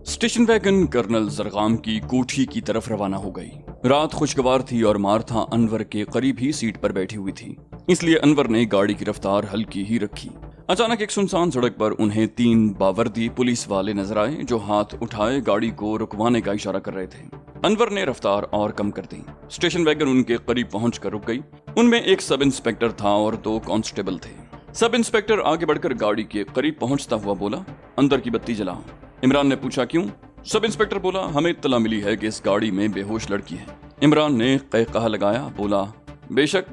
Station wagon colonel Zargham की कोठी की तरफ रवाना हो गई। रात खुशगवार थी और मार्था अनवर के करीब ही सीट पर बैठी हुई थी, इसलिए अनवर ने गाड़ी की रफ्तार हल्की ही रखी। अचानक एक सुनसान सड़क पर उन्हें 3 बावर्दी पुलिस वाले नजर आए जो हाथ उठाए गाड़ी को रुकवाने का इशारा कर रहे थे। अनवर ने रफ्तार और कम कर दी। स्टेशन वैगन उनके करीब पहुंचकर रुक गई। उनमें एक सब इंस्पेक्टर था और 2 कांस्टेबल थे। सब इंस्पेक्टर आगे बढ़कर गाड़ी के करीब पहुंचता हुआ बोला, अंदर की बत्ती जलाओ। इमरान ने पूछा, क्यों? सब इंस्पेक्टर बोला, हमें इत्तला मिली है कि इस गाड़ी में बेहोश लड़की है। इमरान ने कहकहा लगाया, बोला, बेशक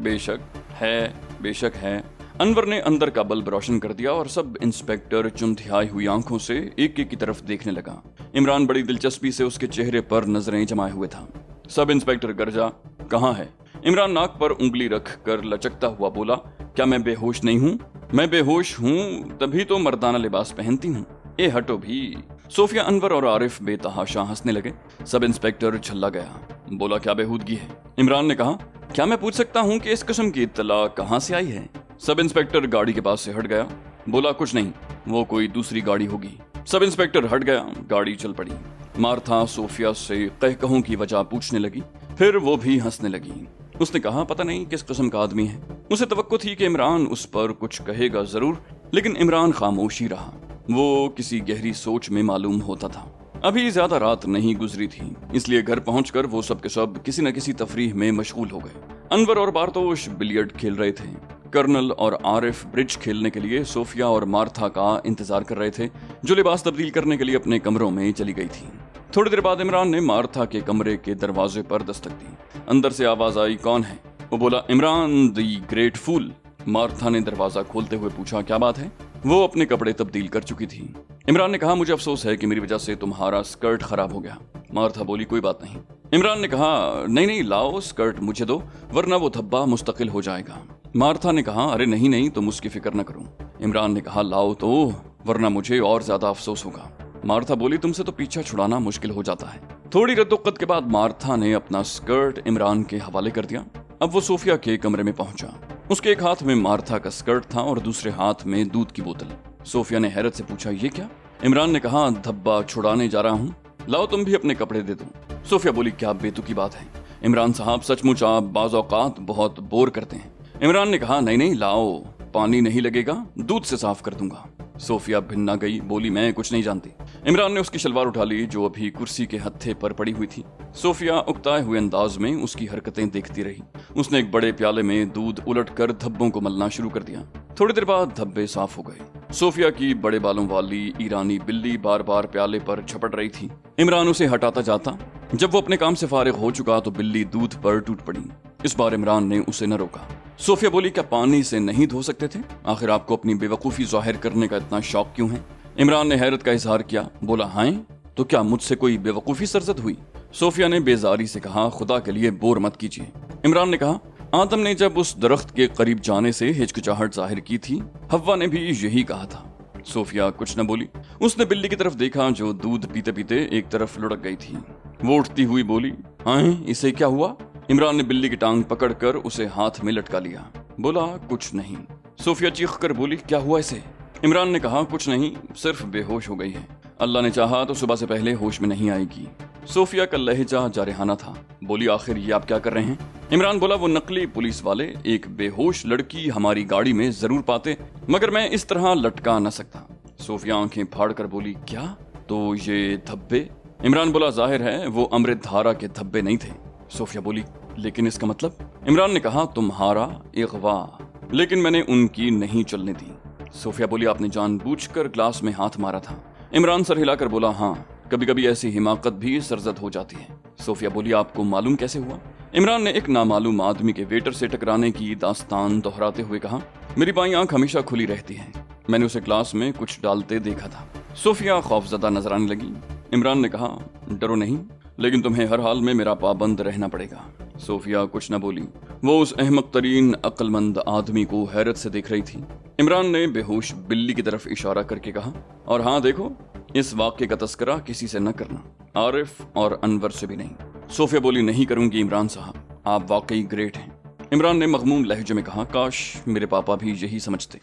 है। अनवर ने अंदर का बल्ब रोशन कर दिया और सब इंस्पेक्टर चुंधियाई हुई आंखों से एक एक की तरफ देखने लगा। इमरान बड़ी दिलचस्पी से उसके चेहरे पर नजरें जमाए हुए था। सब इंस्पेक्टर गरजा, कहाँ है? इमरान नाक पर उंगली रख कर लचकता हुआ बोला, क्या मैं बेहोश नहीं हूँ? मैं बेहोश हूँ तभी तो मर्दाना लिबास पहनती हूँ। ए हटो भी। सोफिया, अनवर और आरिफ बेतहाशा हंसने लगे। सब इंस्पेक्टर छल्ला गया, बोला, क्या बेहूदगी है? इमरान ने कहा, क्या मैं पूछ सकता हूँ कि इस किस्म की इत्तला कहाँ से आई है? सब इंस्पेक्टर गाड़ी के पास से हट गया, बोला, कुछ नहीं, वो कोई दूसरी गाड़ी होगी। सब इंस्पेक्टर हट गया, गाड़ी चल पड़ी। मार्था सोफिया से कहकहों की वजह पूछने लगी, फिर वो भी हंसने लगी। उसने कहा, पता नहीं किस किस्म का आदमी है। उसे तवक्को थी कि इमरान उस पर कुछ कहेगा जरूर, लेकिन इमरान खामोश ही रहा। वो किसी गहरी सोच में मालूम होता था। अभी ज्यादा रात नहीं गुजरी थी, इसलिए घर पहुंचकर वो सब के सब किसी न किसी तफरीह में मशगूल हो गए। अनवर और बारतोश बिलियर्ड खेल रहे थे। कर्नल और आरिफ ब्रिज खेलने के लिए सोफिया और मार्था का इंतजार कर रहे थे, जो लिबास तब्दील करने के लिए अपने कमरों में चली गई थी। थोड़ी देर बाद इमरान ने मार्था के कमरे के दरवाजे पर दस्तक दी। अंदर से आवाज आई, कौन है? वो बोला, Imran the great fool. Martha ने दरवाजा खोलते हुए पूछा, क्या बात है? वो अपने कपड़े तब्दील कर चुकी थी। इमरान ने कहा, मुझे अफसोस है कि मेरी वजह से तुम्हारा स्कर्ट खराब हो गया। मार्था बोली, कोई बात नहीं। इमरान ने कहा, नहीं, लाओ स्कर्ट मुझे दो, वरना वो धब्बा मुस्तकिल हो जाएगा। मार्था ने कहा, अरे नहीं, तुम उसकी फिक्र न करो। इमरान ने कहा, लाओ तो, वरना मुझे और ज्यादा अफसोस होगा। मार्था बोली, तुमसे तो पीछा छुड़ाना मुश्किल हो जाता है। थोड़ी रद्दोकत के बाद मार्था ने अपना स्कर्ट इमरान के हवाले कर दिया। अब वो सोफिया के कमरे में पहुंचा। उसके एक हाथ में मार्था का स्कर्ट था और दूसरे हाथ में दूध की बोतल। सोफिया ने हैरत से पूछा, ये क्या? इमरान ने कहा, धब्बा छुड़ाने जा रहा हूँ, लाओ तुम भी अपने कपड़े दे दो। सोफिया बोली, क्या बेतुकी बात है? इमरान साहब, सचमुच आप बाज़ औक़ात बहुत बोर करते हैं। इमरान ने कहा, नहीं, लाओ, पानी नहीं लगेगा, दूध से साफ कर दूंगा। सोफिया भिन्ना गई, बोली, मैं कुछ नहीं जानती। इमरान ने उसकी शलवार उठा ली जो अभी कुर्सी के हत्थे पर पड़ी हुई थी। सोफिया उकताए हुए अंदाज में उसकी हरकतें देखती रही। उसने एक बड़े प्याले में दूध उलटकर धब्बों को मलना शुरू कर दिया। थोड़ी देर बाद धब्बे साफ हो गए। सोफिया की बड़े बालों वाली ईरानी बिल्ली बार बार प्याले पर झपट रही थी। इमरान उसे हटाता जाता। जब वो अपने काम से फारिग हो चुका तो बिल्ली दूध पर टूट पड़ी। इस बार इमरान ने उसे न रोका। सोफिया बोली, क्या पानी से नहीं धो सकते थे? आखिर आपको अपनी बेवकूफी जाहिर करने का इतना शौक क्यों है? इमरान ने हैरत का इजहार किया, बोला, हाँ, तो क्या मुझसे कोई बेवकूफी सरजद हुई? सोफिया ने बेजारी से कहा, खुदा के लिए बोर मत कीजिए। इमरान ने कहा, आदम ने जब उस दरख्त के करीब जाने से हिचकिचाहट जाहिर की थी, हव्वा ने भी यही कहा था। सोफिया कुछ न बोली। उसने बिल्ली की तरफ देखा जो दूध पीते पीते एक तरफ लुढ़क गई थी। वो उठती हुई बोली, हाँ, इसे क्या हुआ? इमरान ने बिल्ली की टांग पकड़कर उसे हाथ में लटका लिया। बोला, कुछ नहीं। सोफिया चीख कर बोली, क्या हुआ इसे? इमरान ने कहा, कुछ नहीं, सिर्फ बेहोश हो गई है। अल्लाह ने चाहा तो सुबह से पहले होश में नहीं आएगी। सोफिया का लहजा जारहाना था। बोली, आखिर ये आप क्या कर रहे हैं? इमरान बोला, वो नकली पुलिस वाले एक बेहोश लड़की हमारी गाड़ी में जरूर पाते, मगर मैं इस तरह लटका न सकता। सोफिया आंखें फाड़ कर बोली, क्या? तो ये धब्बे? इमरान बोला, जाहिर है वो अमृत धारा के धब्बे नहीं थे। सोफिया बोली, लेकिन इसका मतलब? इमरान ने कहा, तुम्हारा इग़वा, लेकिन मैंने उनकी नहीं चलने दी। सोफिया बोली, आपने जानबूझकर ग्लास में हाथ मारा था। इमरान सर हिलाकर बोला, हाँ, कभी कभी ऐसी हिमाकत भी सरजद हो जाती है। सोफिया बोली, आपको मालूम कैसे हुआ? इमरान ने एक नामालूम आदमी के वेटर से टकराने की दास्तान दोहराते हुए कहा, मेरी बाईं आंख हमेशा खुली रहती है, मैंने उसे ग्लास में कुछ डालते देखा था। सोफिया खौफजदा नजर आने लगी। इमरान ने कहा, डरो नहीं, लेकिन तुम्हें हर हाल में मेरा पाबंद रहना पड़ेगा। सोफिया कुछ न बोली। वो उस अहमक तरीन अक्लमंद आदमी को हैरत से देख रही थी। इमरान ने बेहोश बिल्ली की तरफ इशारा करके कहा, और हाँ देखो, इस वाक्य का तस्करा किसी से न करना, आरिफ और अनवर से भी नहीं। सोफिया बोली, नहीं करूंगी इमरान साहब, आप वाकई ग्रेट हैं। इमरान ने मगमूम लहजे में कहा, काश मेरे पापा भी यही समझते।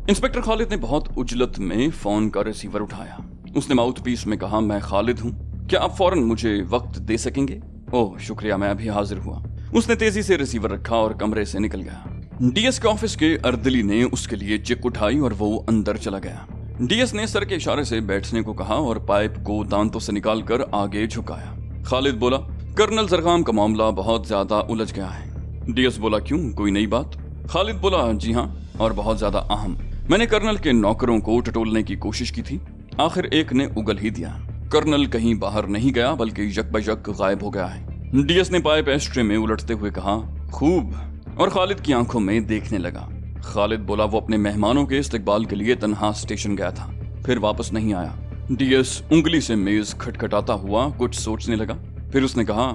इंस्पेक्टर खालिद ने बहुत उजलत में फोन का रिसीवर उठाया। उसने माउथ पीस में कहा, मैं खालिद हूँ, क्या आप फौरन मुझे वक्त दे सकेंगे? ओह शुक्रिया, मैं अभी हाजिर हुआ। उसने तेजी से रिसीवर रखा और कमरे से निकल गया। डीएस के ऑफिस के अर्दली ने उसके लिए चिक उठाई और वो अंदर चला गया। डीएस ने सर के इशारे से बैठने को कहा और पाइप को दांतों से निकालकर आगे झुकाया। खालिद बोला, कर्नल जरगाम का मामला बहुत ज्यादा उलझ गया है। डीएस बोला, क्यों, कोई नई बात? खालिद बोला, जी हाँ, और बहुत ज्यादा अहम। मैंने कर्नल के नौकरों को टटोलने की कोशिश की थी, आखिर एक ने उगल ही दिया। कर्नल कहीं बाहर नहीं गया बल्कि यकबयक गायब हो गया है। डीएस ने पाइप एस्ट्रे में उलटते हुए कहा, खूब, और खालिद की आंखों में देखने लगा। खालिद बोला, वो अपने मेहमानों के इस्तकबाल के लिए तन्हा स्टेशन गया था, फिर वापस नहीं आया। डीएस उंगली से मेज खटखटाता हुआ कुछ सोचने लगा, फिर उसने कहा,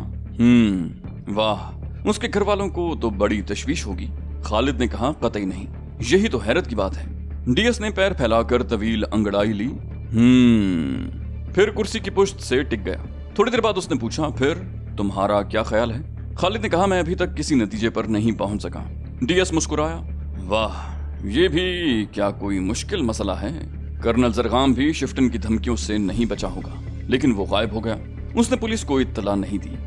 वाह, उसके घर वालों को तो बड़ी तशवीश होगी। खालिद ने कहा, कतई नहीं, यही तो हैरत की बात है। डीएस ने पैर फैलाकर तवील अंगड़ाई ली, फिर कुर्सी की पुश्त से टिक गया। थोड़ी देर बाद उसने पूछा, फिर तुम्हारा क्या ख्याल है? खालिद ने कहा, मैं अभी तक किसी नतीजे पर नहीं पहुंच सका। डीएस मुस्कुराया, वाह, ये भी क्या कोई मुश्किल मसला है। कर्नल जरगाम भी शिफ्टन की धमकियों से नहीं बचा होगा, लेकिन वो गायब हो गया। उसने पुलिस को इत्तला नहीं दी,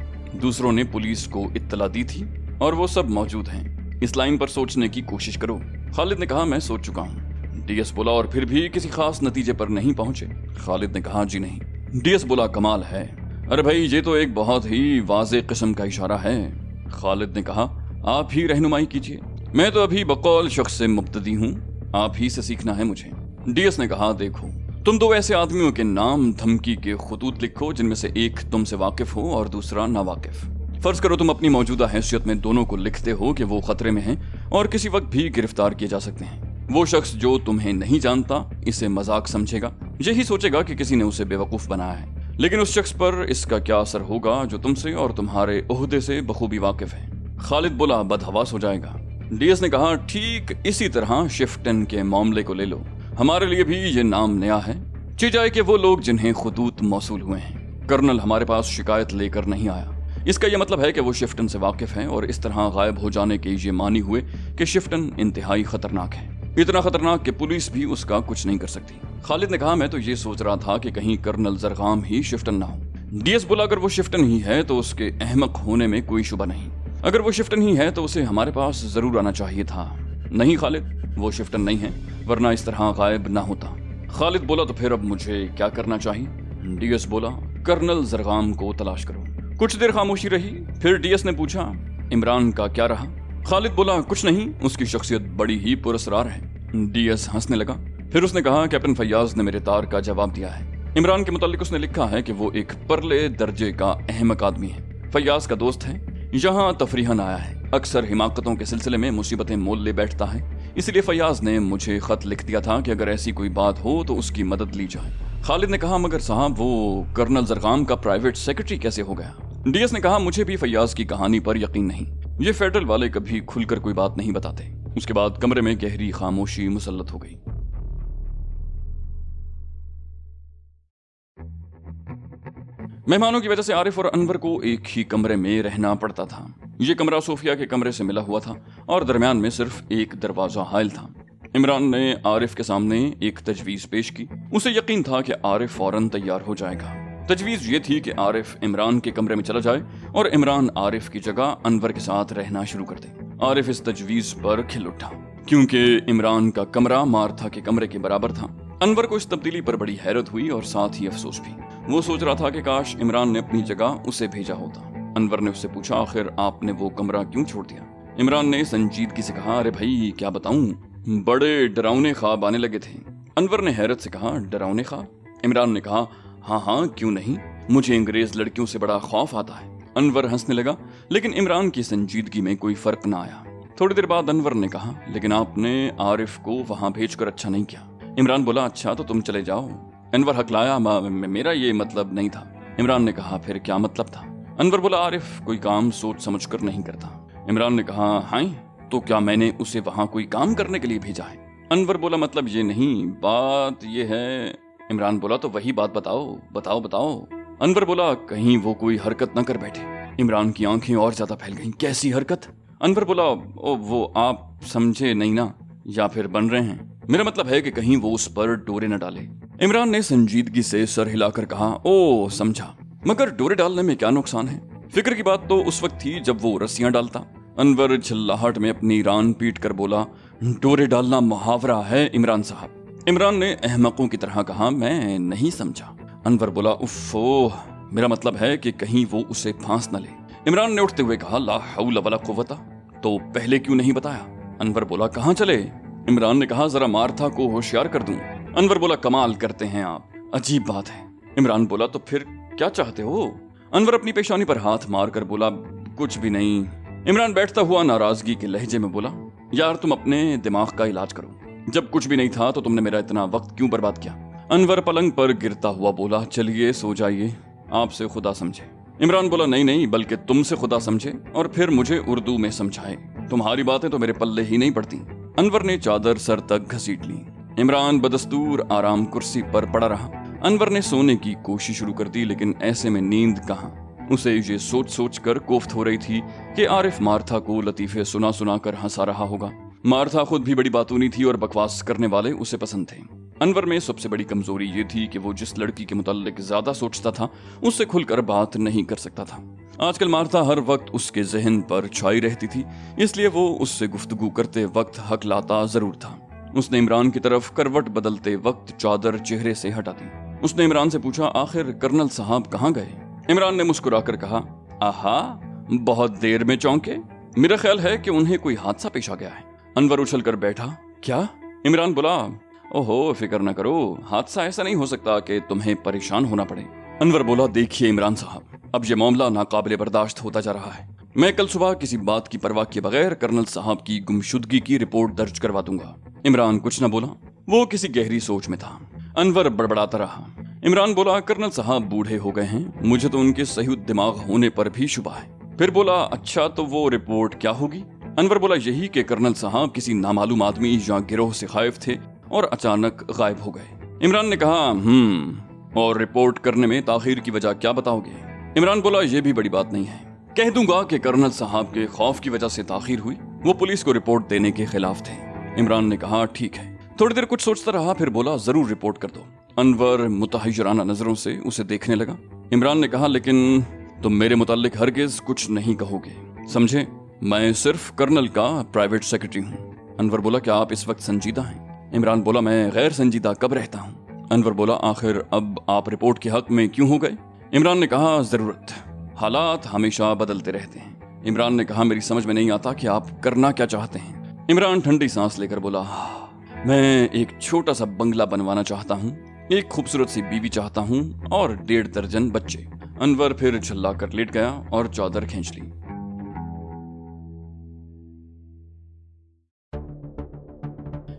दूसरों ने पुलिस को इत्तला दी थी और वो सब मौजूद हैं। इस लाइन पर सोचने की कोशिश करो। खालिद ने कहा, मैं सोच चुका हूँ। डीएस बोला, और फिर भी किसी खास नतीजे पर नहीं पहुंचे? खालिद ने कहा, जी नहीं। डीएस बोला, कमाल है, अरे भाई, ये तो एक बहुत ही वाज़े किस्म का इशारा है। खालिद ने कहा, आप ही रहनुमाई कीजिए, मैं तो अभी बकौल शख्स से मुब्तदी हूँ, आप ही से सीखना है मुझे। डीएस ने कहा, देखो, तुम दो ऐसे आदमियों के नाम धमकी के खतूत लिखो जिनमें से एक तुमसे वाकिफ हो और दूसरा नावाकिफ। फर्ज करो तुम अपनी मौजूदा हैसियत में दोनों को लिखते हो कि वो खतरे में हैं और किसी वक्त भी गिरफ्तार किए जा सकते हैं। वो शख्स जो तुम्हें नहीं जानता इसे मजाक समझेगा, यही सोचेगा कि किसी ने उसे बेवकूफ बनाया है, लेकिन उस शख्स पर इसका क्या असर होगा जो तुमसे और तुम्हारे ओहदे से बखूबी वाकिफ है। खालिद बोला, बदहवास हो जाएगा। डीएस ने कहा, ठीक इसी तरह शिफ्टन के मामले को ले लो, हमारे लिए भी ये नाम नया है। जाए कि वो लोग जिन्हें खुतूत मौसूल हुए हैं, कर्नल हमारे पास शिकायत लेकर नहीं आया, इसका यह मतलब है कि वो शिफ्टन से वाकिफ हैं और इस तरह गायब हो जाने के ये मानी हुए कि शिफ्टन इंतहाई खतरनाक है, इतना खतरनाक कि पुलिस भी उसका कुछ नहीं कर सकती। खालिद ने कहा, मैं तो ये सोच रहा था कि कहीं कर्नल जरगाम ही शिफ्टन ना हो। डीएस बोला, अगर वो शिफ्टन ही है तो उसके अहमक होने में कोई शुबा नहीं। अगर वो शिफ्टन ही है तो उसे हमारे पास जरूर आना चाहिए था। नहीं खालिद, वो शिफ्टन नहीं है, वरना इस तरह गायब ना होता। खालिद बोला, तो फिर अब मुझे क्या करना चाहिए? डीएस बोला, कर्नल जरगाम को तलाश करो। कुछ देर खामोशी रही, फिर डीएस ने पूछा, इमरान का क्या रहा? खालिद बोला, कुछ नहीं, उसकी शख्सियत बड़ी ही पुरस्कार है। डीएस हंसने लगा, फिर उसने कहा, कैप्टन फैयाज ने मेरे तार का जवाब दिया है। इमरान के मुतालिक उसने लिखा है कि वो एक परले दर्जे का अहमक आदमी है, फैयाज का दोस्त है, यहाँ तफरीहन आया है, अक्सर हिमाकतों के सिलसिले में मुसीबतें मोल ले बैठता है, इसलिए फैयाज ने मुझे खत लिख दिया था कि अगर ऐसी कोई बात हो तो उसकी मदद ली जाए। खालिद ने कहा, मगर साहब, वो कर्नल जरगाम का प्राइवेट सेक्रेटरी कैसे हो गया? डीएस ने कहा, मुझे भी फैयाज की कहानी पर यकीन नहीं, ये फेडरल वाले कभी खुलकर कोई बात नहीं बताते। उसके बाद कमरे में गहरी खामोशी मुसल्लत हो गई। मेहमानों की वजह से आरिफ और अनवर को एक ही कमरे में रहना पड़ता था। ये कमरा सोफिया के कमरे से मिला हुआ था और दरमियान में सिर्फ एक दरवाजा हायल था। इमरान ने आरिफ के सामने एक तजवीज पेश की। उसे यकीन था कि आरिफ फौरन तैयार हो जाएगा। तजवीज ये थी कि आरिफ इमरान के कमरे में चला जाए और इमरान आरिफ की जगह अनवर के साथ रहना शुरू कर दे। आरिफ इस तजवीज पर खिल उठा, क्योंकि इमरान का कमरा मार्था के कमरे के बराबर था। अनवर को इस तब्दीली पर बड़ी हैरत हुई और साथ ही अफसोस भी। वो सोच रहा था कि काश इमरान ने अपनी जगह उसे भेजा होता। अनवर ने उससे पूछा, आखिर आपने वो कमरा क्यों छोड़ दिया? इमरान ने संजीदगी से कहा, अरे भाई क्या बताऊं, बड़े डरावने ख्वाब आने लगे थे। अनवर ने हैरत से कहा, डरावने ख्वाब? इमरान ने कहा, हाँ क्यों नहीं, मुझे अंग्रेज लड़कियों से बड़ा खौफ आता है। अनवर हंसने लगा, लेकिन इमरान की संजीदगी में कोई फर्क ना आया। थोड़ी देर बाद अनवर ने कहा, लेकिन आपने आरिफ को वहां भेजकर अच्छा नहीं किया। इमरान बोला, अच्छा तो तुम चले जाओ। अनवर हकलाया, मेरा ये मतलब नहीं था। इमरान ने कहा, फिर क्या मतलब था? अनवर बोला, आरिफ कोई काम सोच समझ कर नहीं करता। इमरान ने कहा, हाँ तो क्या मैंने उसे वहां कोई काम करने के लिए भेजा है? अनवर बोला, मतलब ये नहीं, बात ये है। इमरान बोला, तो वही बात बताओ। अनवर बोला, कहीं वो कोई हरकत न कर बैठे। इमरान की आंखें और ज्यादा फैल गईं। कैसी हरकत? अनवर बोला, ओ वो आप समझे नहीं ना, या फिर बन रहे हैं। मेरा मतलब है कि कहीं वो उस पर डोरे न डाले। इमरान ने संजीदगी से सर हिलाकर कहा, ओ समझा, मगर डोरे डालने में क्या नुकसान है? फिक्र की बात तो उस वक्त थी जब वो रस्सियां डालता। अनवर चिल्लाहट में अपनी रान पीट कर बोला, डोरे डालना मुहावरा है इमरान साहब। इमरान ने अहमकों की तरह कहा, मैं नहीं समझा। अनवर बोला, उफ़ो, मेरा मतलब है कि कहीं वो उसे फांस न ले। इमरान ने उठते हुए कहा, ला हौला वला कुव्वता, तो पहले क्यों नहीं बताया? अनवर बोला, कहाँ चले? इमरान ने कहा, जरा मार्था को होशियार कर दूं। अनवर बोला, कमाल करते हैं आप, अजीब बात है। इमरान बोला, तो फिर क्या चाहते हो? अनवर अपनी पेशानी पर हाथ मार कर बोला, कुछ भी नहीं। इमरान बैठता हुआ नाराजगी के लहजे में बोला, यार तुम अपने दिमाग का इलाज करो। जब कुछ भी नहीं था तो तुमने मेरा इतना वक्त क्यों बर्बाद किया? अनवर पलंग पर गिरता हुआ बोला, चलिए सो जाइए, आपसे खुदा समझे। इमरान बोला, नहीं नहीं, बल्कि तुमसे खुदा समझे और फिर मुझे उर्दू में समझाए। तुम्हारी बातें तो मेरे पल्ले ही नहीं पड़ती। अनवर ने चादर सर तक घसीट ली। इमरान बदस्तूर आराम कुर्सी पर पड़ा रहा। अनवर ने सोने की कोशिश शुरू कर दी, लेकिन ऐसे में नींद कहाँ। उसे ये सोच सोच कर कोफ्त हो रही थी कि आरिफ मार्था को लतीफे सुना सुना कर हंसा रहा होगा। मार्था खुद भी बड़ी बातूनी थी और बकवास करने वाले उसे पसंद थे। अनवर में सबसे बड़ी कमजोरी ये थी कि वो जिस लड़की के मुताल्लिक ज्यादा सोचता था उससे खुलकर बात नहीं कर सकता था। आजकल मार्था हर वक्त उसके जहन पर छाई रहती थी, इसलिए वो उससे गुफ्तगू करते वक्त हक लाता जरूर था। उसने इमरान की तरफ करवट बदलते वक्त चादर चेहरे से हटा दी। उसने इमरान से पूछा, आखिर कर्नल साहब कहाँ गए? इमरान ने मुस्कुराकर कहा, आहा, बहुत देर में चौंके। मेरा ख्याल है कि उन्हें कोई हादसा पेश आ गया है। अनवर उछल कर बैठा। क्या? इमरान बोला, ओहो, फिक्र न करो, हादसा ऐसा नहीं हो सकता कि तुम्हें परेशान होना पड़े। अनवर बोला, देखिए इमरान साहब, अब ये मामला नाकाबिले बर्दाश्त होता जा रहा है। मैं कल सुबह किसी बात की परवाह किए बगैर कर्नल साहब की गुमशुदगी की रिपोर्ट दर्ज करवा दूंगा। इमरान कुछ न बोला, वो किसी गहरी सोच में था। अनवर बड़बड़ाता रहा। इमरान बोला, कर्नल साहब बूढ़े हो गए हैं, मुझे तो उनके सही दिमाग होने पर भी शुबा है। फिर बोला, अच्छा तो वो रिपोर्ट क्या होगी? अनवर बोला, यही कि कर्नल साहब किसी नामालूम आदमी या गिरोह से खाइफ थे और अचानक गायब हो गए। इमरान ने कहा, और रिपोर्ट करने में ताखीर की वजह क्या बताओगे? इमरान बोला, यह भी बड़ी बात नहीं है, कह दूंगा कि कर्नल साहब के खौफ की वजह से ताखीर हुई, वो पुलिस को रिपोर्ट देने के खिलाफ थे। इमरान ने कहा, ठीक है। थोड़ी देर कुछ सोचता रहा, फिर बोला, जरूर रिपोर्ट कर दो। अनवर मुतहय्यराना नजरों से उसे देखने लगा। इमरान ने कहा, लेकिन तुम मेरे मुताल्लिक हरगिज कुछ नहीं कहोगे, समझे? मैं सिर्फ कर्नल का प्राइवेट सेक्रेटरी हूँ। अनवर बोला, क्या आप इस वक्त संजीदा हैं? इमरान बोला, मैं गैर संजीदा कब रहता हूँ? अनवर बोला, आखिर अब आप रिपोर्ट के हक में क्यों हो गए? इमरान ने कहा, जरूरत, हालात हमेशा बदलते रहते हैं। इमरान ने कहा, मेरी समझ में नहीं आता कि आप करना क्या चाहते हैं। इमरान ठंडी सांस लेकर बोला, मैं एक छोटा सा बंगला बनवाना चाहता हूँ, एक खूबसूरत सी बीवी चाहता हूँ और 1.5 दर्जन बच्चे। अनवर फिर झल्ला कर लेट गया और चादर खींच ली।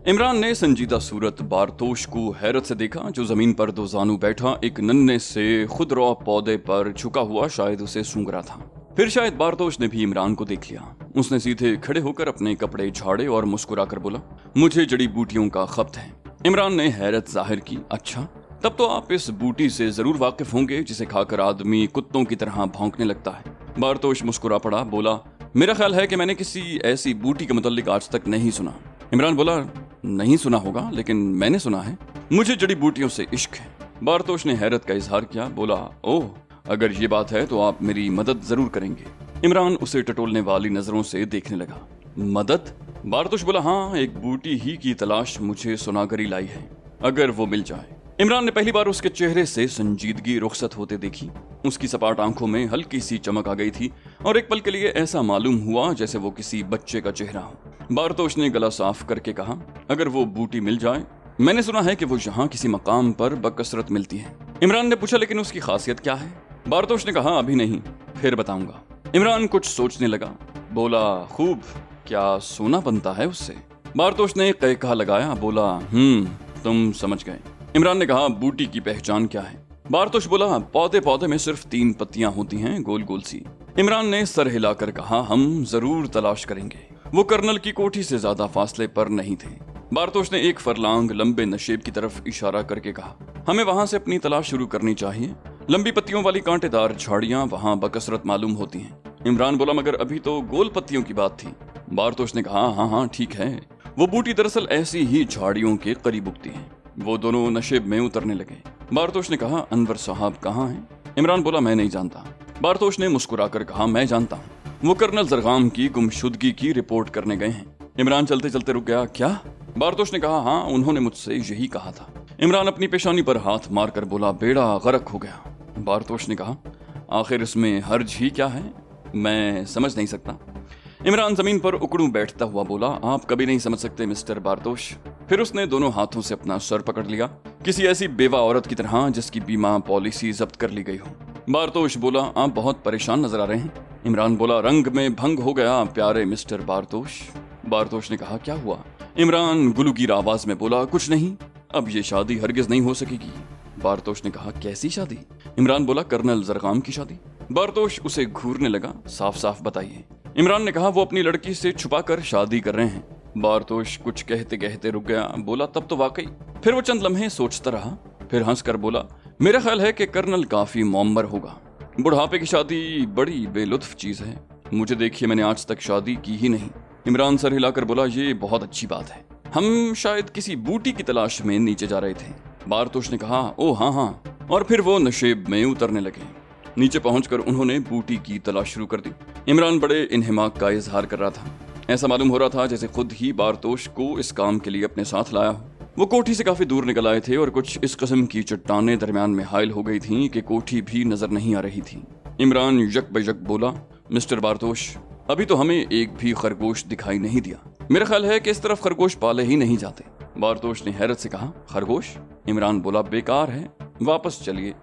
इमरान ने संजीदा सूरत बारतोश को हैरत से देखा, जो जमीन पर दो जानू बैठा एक नन्हे से खुदरौ पौधे पर झुका हुआ शायद उसे सूंघ रहा था। फिर शायद बारतोश ने भी इमरान को देख लिया। उसने सीधे खड़े होकर अपने कपड़े झाड़े और मुस्कुराकर बोला, मुझे जड़ी बूटियों का खपत है। इमरान ने हैरत जाहिर की, अच्छा, तब तो आप इस बूटी से जरूर वाकिफ होंगे जिसे खाकर आदमी कुत्तों की तरह भौंकने लगता है। बारतोश मुस्कुरा पड़ा, बोला, मेरा ख्याल है कि मैंने किसी ऐसी बूटी के मुताल्लिक आज तक नहीं सुना। इमरान बोला, नहीं सुना होगा, लेकिन मैंने सुना है, मुझे जड़ी बूटियों से इश्क है। बारतोश ने हैरत का इजहार किया, बोला, ओह, अगर ये बात है तो आप मेरी मदद जरूर करेंगे। इमरान उसे टटोलने वाली नजरों से देखने लगा। मदद? बारतोश बोला, हाँ, एक बूटी ही की तलाश मुझे सुनागरी लाई है, अगर वो मिल जाए। इमरान ने पहली बार उसके चेहरे से संजीदगी रुखसत होते देखी। उसकी सपाट आंखों में हल्की सी चमक आ गई थी और एक पल के लिए ऐसा मालूम हुआ जैसे वो किसी बच्चे का चेहरा हो। बारतोश ने गला साफ करके कहा, अगर वो बूटी मिल जाए, मैंने सुना है कि वो यहाँ किसी मकाम पर बकसरत मिलती है। इमरान ने पूछा, लेकिन उसकी खासियत क्या है? बारतोश ने कहा, अभी नहीं, फिर बताऊंगा। इमरान कुछ सोचने लगा, बोला, खूब, क्या सोना बनता है उससे? बारतोश ने कहा लगाया, बोला, तुम समझ गए। इमरान ने कहा, बूटी की पहचान क्या है? बारतोश बोला, पौधे पौधे में सिर्फ 3 पत्तियां होती हैं, गोल गोल सी। इमरान ने सर हिलाकर कहा, हम जरूर तलाश करेंगे। वो कर्नल की कोठी से ज्यादा फासले पर नहीं थे। बारतोश ने एक फरलांग लंबे नशेब की तरफ इशारा करके कहा, हमें वहां से अपनी तलाश शुरू करनी चाहिए। लंबी पत्तियों वाली कांटेदार झाड़ियां वहां बकसरत मालूम होती हैं। इमरान बोला, मगर अभी तो गोल पत्तियों की बात थी। बारतोश ने कहा, हाँ, ठीक है, वो बूटी दरअसल ऐसी ही झाड़ियों के करीब उगती है। वो दोनों नशेब में उतरने लगे। बारतोश ने कहा, अनवर साहब कहाँ हैं? इमरान बोला, मैं नहीं जानता। बारतोश ने मुस्कुराकर कहा, मैं जानता हूँ, वो कर्नल जरगाम की गुमशुदगी की रिपोर्ट करने गए हैं। इमरान चलते चलते रुक गया। क्या? बारतोश ने कहा, हाँ, उन्होंने मुझसे यही कहा था। इमरान अपनी पेशानी पर हाथ मारकर बोला, बेड़ा गर्क हो गया। बारतोश ने कहा, आखिर इसमें हर्ज ही क्या है? मैं समझ नहीं सकता। इमरान जमीन पर उकड़ू बैठता हुआ बोला, आप कभी नहीं समझ सकते मिस्टर बारतोश। फिर उसने दोनों हाथों से अपना सर पकड़ लिया, किसी ऐसी बेवा औरत की तरह जिसकी बीमा पॉलिसी जब्त कर ली गई हो। बारतोश बोला, आप बहुत परेशान नजर आ रहे हैं। इमरान बोला, रंग में भंग हो गया प्यारे मिस्टर बारतोश। बारतोश ने कहा, क्या हुआ? इमरान गुलूगीर आवाज में बोला, कुछ नहीं, अब ये शादी हरगिज नहीं हो सकेगी। बारतोश ने कहा, कैसी शादी? इमरान बोला, कर्नल जरगाम की शादी। बारतोश उसे घूरने लगा, साफ साफ बताइए। इमरान ने कहा, वो अपनी लड़की से छुपाकर शादी कर रहे हैं। बारतोश कुछ कहते कहते रुक गया, बोला, तब तो वाकई। फिर वो चंद लम्हे सोचता रहा, फिर हंसकर बोला, मेरा ख्याल है कि कर्नल काफी मुअम्मर होगा। बुढ़ापे की शादी बड़ी बेलुत्फ चीज है। मुझे देखिए, मैंने आज तक शादी की ही नहीं। इमरान सर हिलाकर बोला, ये बहुत अच्छी बात है, हम शायद किसी बूटी की तलाश में नीचे जा रहे थे। बारतोश ने कहा, ओ हाँ हाँ, और फिर वो नशेब में उतरने लगे। नीचे पहुंचकर उन्होंने बूटी की तलाश शुरू कर दी। इमरान बड़े इन्हिमाक का इजहार कर रहा था। ऐसा मालूम हो रहा था जैसे खुद ही बारतोश को इस काम के लिए अपने साथ लाया हो। वो कोठी से काफी दूर निकल आए थे और कुछ इस किस्म की चट्टानें दरमियान में हाइल हो गई थीं कि कोठी भी नजर नहीं आ रही थी। इमरान यक बयक बोला, मिस्टर बारतोश, अभी तो हमें एक भी खरगोश दिखाई नहीं दिया। मेरा ख्याल है कि इस तरफ खरगोश पाले ही नहीं जाते। बारतोश ने हैरत से कहा, खरगोश? इमरान बोला, बेकार है, वापस चलिए,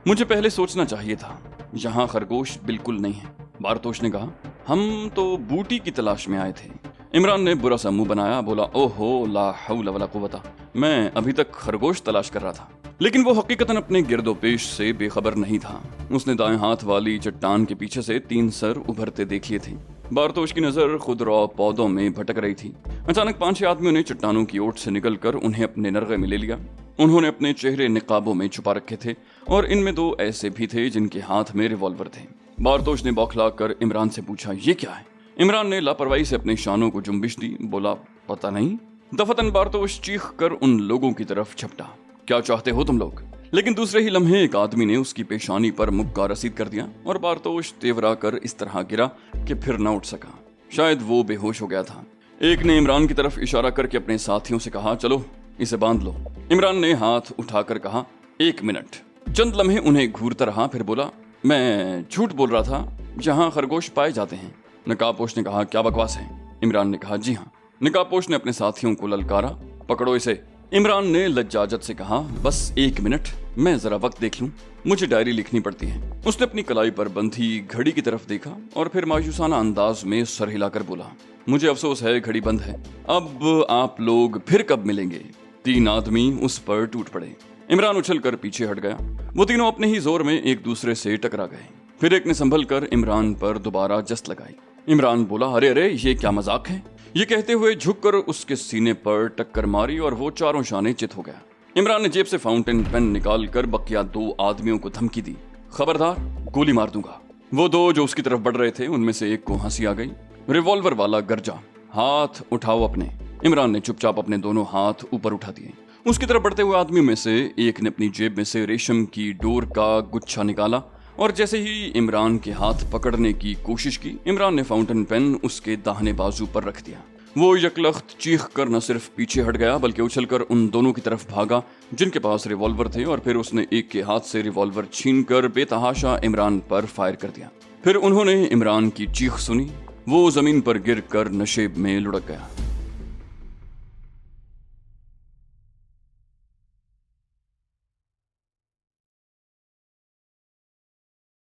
मुझे पहले सोचना चाहिए था। यहाँ खरगोश बिल्कुल नहीं है। बारतोश ने कहा, हम तो बूटी की तलाश में आए थे। इमरान ने बुरा सा मुंह बनाया, बोला, ओहो, ला हौल वला कुव्वता, मैं अभी तक खरगोश तलाश कर रहा था। लेकिन वो हकीकतन अपने गिरदोपेश से बेखबर नहीं था। उसने दाएं हाथ वाली चट्टान के पीछे से 3 सर उभरते देख लिए थे। बारतोश की नजर खुदरौ पौधों में भटक रही थी। अचानक 5-6 आदमियों ने चट्टानों की ओट से निकलकर उन्हें अपने नरगे में ले लिया। उन्होंने अपने चेहरे निकाबों में छुपा रखे थे और इनमें 2 ऐसे भी थे जिनके हाथ में रिवॉल्वर थे। बारतोश ने बौखलाकर इमरान से पूछा, ये क्या है? इमरान ने लापरवाही से अपने शानों को जुम्बिश दी, बोला, पता नहीं। दफतन बारतोश चीख कर उन लोगों की तरफ झपटा, क्या चाहते हो तुम लोग? लेकिन दूसरे ही लम्हे एक आदमी ने उसकी पेशानी पर मुक्का रसीद कर दिया और बारतोश तेवरा कर इस तरह गिरा कि फिर न उठ सका। शायद वो बेहोश हो गया था। एक ने इमरान की तरफ इशारा करके अपने साथियों से कहा, चलो इसे बांध लो। इमरान ने हाथ उठाकर कहा, 1 मिनट। चंद लम्हे उन्हें घूरता रहा, फिर बोला, मैं झूठ बोल रहा था, जहाँ खरगोश पाए जाते हैं। नकाबपोश ने कहा, क्या बकवास है? इमरान ने कहा, जी हाँ। नकाबपोश ने अपने साथियों को ललकारा, पकड़ो इसे। इमरान ने लज्जाजत से कहा, बस 1 मिनट, मैं जरा वक्त देख लूं, मुझे डायरी लिखनी पड़ती है। उसने अपनी कलाई पर बंधी घड़ी की तरफ देखा और फिर मायूसाना अंदाज में सर हिलाकर बोला, मुझे अफसोस है, घड़ी बंद है, अब आप लोग फिर कब मिलेंगे? 3 आदमी उस पर टूट पड़े। इमरान उछलकर पीछे हट गया। वो तीनों अपने ही जोर में एक दूसरे से टकरा गए। फिर एक ने संभल कर इमरान पर दोबारा जस्त लगाई। इमरान बोला, अरे अरे, ये क्या मजाक है? ये कहते हुए झुककर उसके सीने पर टक्कर मारी और वो चारों शाने चित हो गया। इमरान ने जेब से फाउंटेन पेन निकाल कर बकिया 2 आदमियों को धमकी दी, खबरदार, गोली मार दूंगा। वो 2 जो उसकी तरफ बढ़ रहे थे, उनमें से एक को हंसी आ गई। रिवॉल्वर वाला गरजा, हाथ उठाओ अपने। इमरान ने चुपचाप अपने दोनों हाथ ऊपर उठा दिए। उसकी तरफ बढ़ते हुए आदमी में से एक ने अपनी जेब में से रेशम की डोर का गुच्छा निकाला और जैसे ही इमरान के हाथ पकड़ने की कोशिश की, इमरान ने फाउंटेन पेन उसके दाहिने बाजू पर रख दिया। वो यकलख्त चीख कर न सिर्फ पीछे हट गया बल्कि उछलकर उन दोनों की तरफ भागा जिनके पास रिवॉल्वर थे और फिर उसने एक के हाथ से रिवॉल्वर छीनकर बेतहाशा इमरान पर फायर कर दिया। फिर उन्होंने इमरान की चीख सुनी। वो जमीन पर गिरकर नशेब में लुढ़क गया।